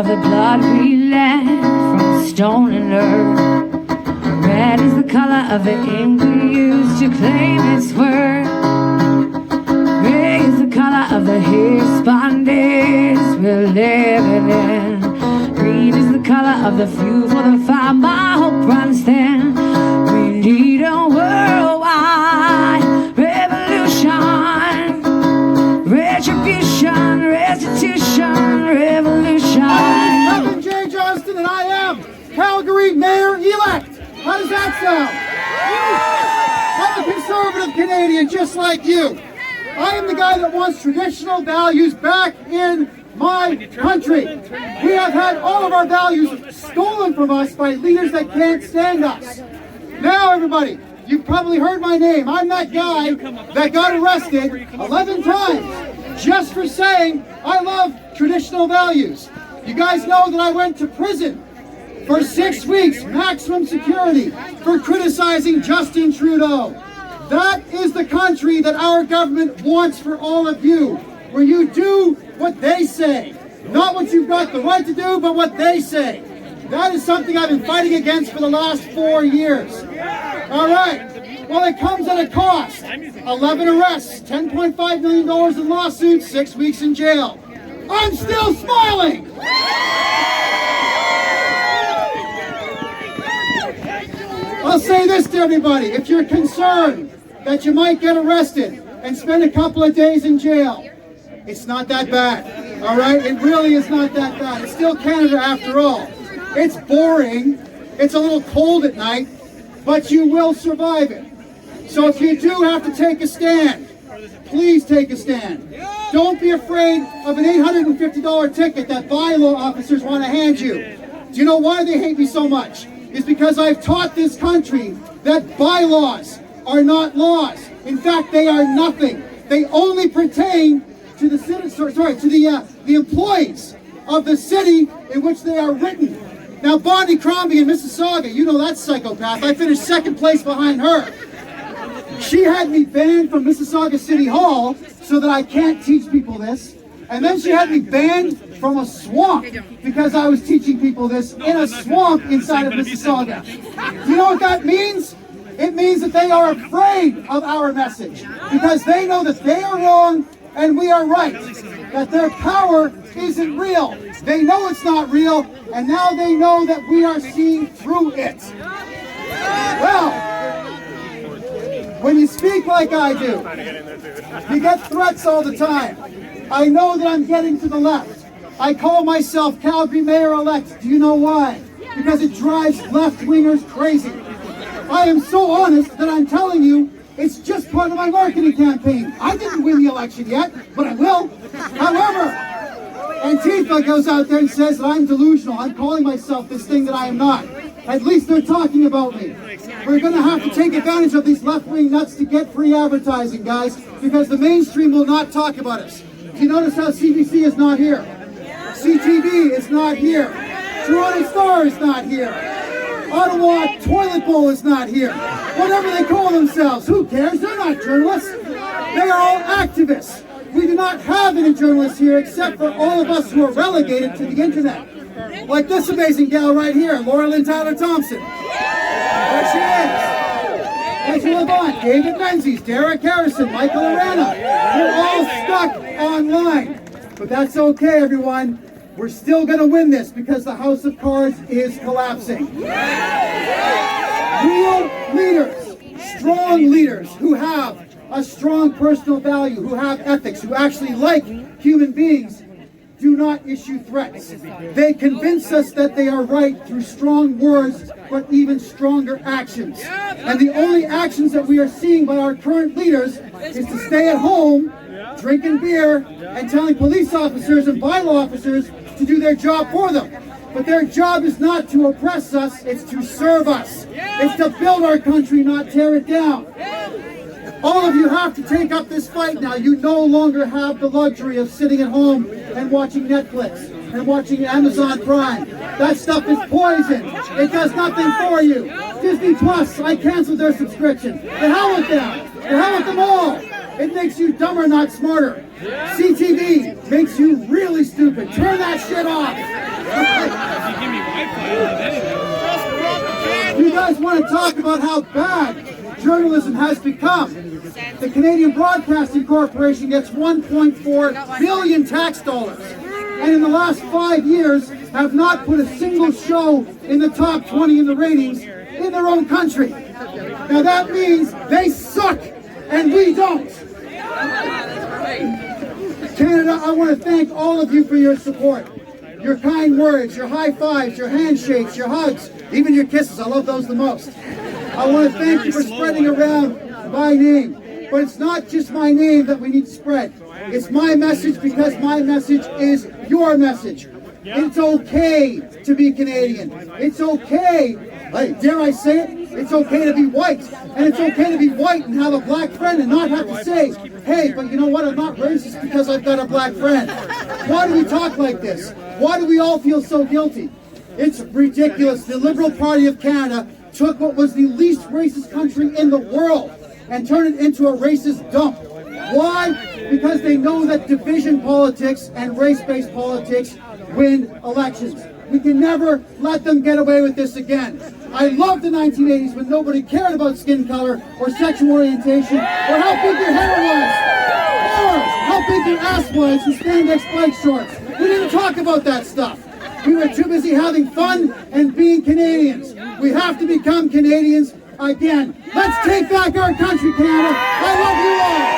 of the blood we left from stone and earth. Red is the color of the ink we used to claim its worth. Gray is the color of the Hispanics we're living in. Green is the color of the fuel for the fire my hope runs thin. We need a worldwide revolution, retribution, restitution, revolution. I'm J. Johnston and I am Calgary Mayor-elect. How does that sound? I'm a conservative Canadian just like you. I am the guy that wants traditional values back in my country. We have had all of our values stolen from us by leaders that can't stand us. Now everybody, you've probably heard my name. I'm that guy that got arrested 11 times just for saying I love traditional values. You guys know that I went to prison for 6 weeks, maximum security, for criticizing Justin Trudeau. That is the country that our government wants for all of you, where you do what they say. Not what you've got the right to do, but what they say. That is something I've been fighting against for the last 4 years. All right. Well, it comes at a cost. 11 arrests, $10.5 million in lawsuits, 6 weeks in jail. I'm still smiling! I'll say this to everybody. If you're concerned that you might get arrested and spend a couple of days in jail, it's not that bad. All right? It really is not that bad. It's still Canada after all. It's boring. It's a little cold at night, but you will survive it. So if you do have to take a stand, please take a stand. Don't be afraid of an $850 ticket that bylaw officers want to hand you. Do you know why they hate me so much? It's because I've taught this country that bylaws are not laws. In fact, they are nothing. They only pertain to the the employees of the city in which they are written. Now, Bonnie Crombie in Mississauga, you know that psychopath. I finished second place behind her. She had me banned from Mississauga City Hall so that I can't teach people this. And then she had me banned from a swamp because I was teaching people this in a swamp inside of Mississauga. Do you know what that means? It means that they are afraid of our message because they know that they are wrong and we are right, that their power isn't real. They know it's not real, and now they know that we are seeing through it. Well, when you speak like I do, you get threats all the time. I know that I'm getting to the left. I call myself Calgary Mayor-elect. Do you know why? Because it drives left-wingers crazy. I am so honest that I'm telling you it's just part of my marketing campaign. I didn't win the election yet, but I will. However, Antifa goes out there and says that I'm delusional. I'm calling myself this thing that I am not. At least they're talking about me. We're going to have to take advantage of these left-wing nuts to get free advertising, guys, because the mainstream will not talk about us. Do you notice how CBC is not here? CTV is not here. Toronto Star is not here. Ottawa Toilet Bowl is not here. Whatever they call themselves, who cares? They're not journalists. They are all activists. We do not have any journalists here except for all of us who are relegated to the internet. Like this amazing gal right here, Laura Lynn Tyler Thompson. There she is. Angela Levant, David Menzies, Derek Harrison, Michael Arana. We're all stuck online. But that's okay, everyone. We're still going to win this because the House of Cards is collapsing. Real leaders, strong leaders who have a strong personal value, who have ethics, who actually like human beings, do not issue threats. They convince us that they are right through strong words, but even stronger actions. And the only actions that we are seeing by our current leaders is to stay at home, drinking beer, and telling police officers and bylaw officers to do their job for them. But their job is not to oppress us, it's to serve us. It's to build our country, not tear it down. All of you have to take up this fight now. You no longer have the luxury of sitting at home and watching Netflix and watching Amazon Prime. That stuff is poison. It does nothing for you. Disney Plus, I canceled their subscription. The hell with them. The hell with them all. It makes you dumber, not smarter. CTV makes you really stupid. Turn that shit off. You guys want to talk about how bad journalism has become? The Canadian Broadcasting Corporation gets 1.4 billion tax dollars, and in the last 5 years have not put a single show in the top 20 in the ratings in their own country. Now that means they suck, and we don't. Canada, I want to thank all of you for your support. Your kind words, your high fives, your handshakes, your hugs, even your kisses. I love those the most. I want to thank you for spreading around my name. But it's not just my name that we need to spread. It's my message because my message is your message. It's okay to be Canadian. It's okay, dare I say it, it's okay to be white. And it's okay to be white and have a black friend and not have to say, hey, but you know what, I'm not racist because I've got a black friend. Why do we talk like this? Why do we all feel so guilty? It's ridiculous. The Liberal Party of Canada took what was the least racist country in the world and turned it into a racist dump. Why? Because they know that division politics and race-based politics win elections. We can never let them get away with this again. I love the 1980s when nobody cared about skin color or sexual orientation or how big your hair was or how big your ass was in spandex bike shorts. We didn't talk about that stuff. We were too busy having fun and being Canadians. We have to become Canadians again. Let's take back our country, Canada. I love you all.